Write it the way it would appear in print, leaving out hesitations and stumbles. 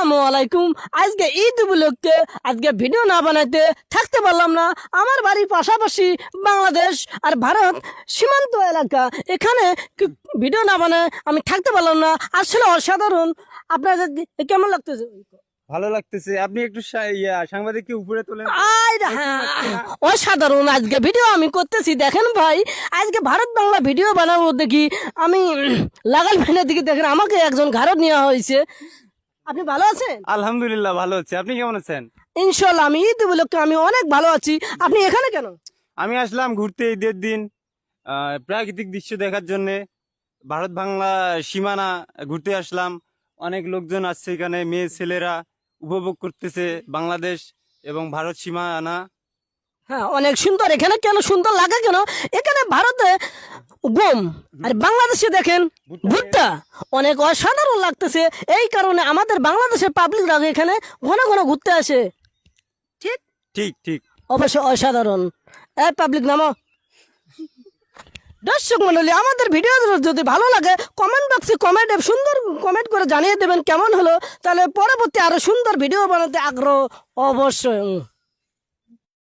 আসসালামু আলাইকুম। আজকে ঈদ উপলক্ষে আজকে ভিডিও না বানাইতে থাকতে পারলাম না। আমার বাড়ির পাশাপাশি বাংলাদেশ আর ভারত সীমান্ত এলাকা, এখানে ভিডিও না বানায় আমি থাকতে পারলাম না। আসলে অসাধারণ। আপনাদের কেমন লাগতেছে? ভালো লাগতেছে। আপনি একটু সাংবাদিককে উপরে তোলেন। অসাধারণ। আজকে ভিডিও আমি করতেছি, দেখেন ভাই, আজকে ভারত বাংলা ভিডিও বানাবো দেখি আমি লাগাল ভ্যানের দিকে দেখেন আমাকে একজন ঘাড়ত নেওয়া হয়েছে। আপনি ভালো আছেন? আলহামদুলিল্লাহ ভালো আছে। আপনি কেমন আছেন? ইনশাল্লাহ আমি ঈদ উপলক্ষে আমি অনেক ভালো আছি। আপনি এখানে কেন? আমি আসলাম ঘুরতে ঈদের দিন, প্রাকৃতিক দৃশ্য দেখার জন্য। ভারত বাংলা সীমানা ঘুরতে আসলাম। অনেক লোকজন আসছে এখানে, মেয়ে ছেলেরা উপভোগ করতেছে বাংলাদেশ এবং ভারত সীমানা। হ্যাঁ, অনেক সুন্দর। এখানে কেন সুন্দর লাগে কেন? এখানে ভারতে গম আর বাংলাদেশে দেখেন ভুট্টা, অনেক অসাধারণ লাগতেছে। এই কারণে আমাদের বাংলাদেশের পাবলিকরা এখানে ঘন ঘন ঘুরতে আসে। ঠিক ঠিক ঠিক। অবশ্যই অসাধারণ। এই পাবলিক নামো। দর্শক মন্ডলী, আমাদের ভিডিও যদি ভালো লাগে কমেন্ট বক্সে সুন্দর কমেন্ট করে জানিয়ে দেবেন কেমন হলো। তাহলে পরবর্তী আরো সুন্দর ভিডিও বানাতে আগ্রহ অবশ্যই।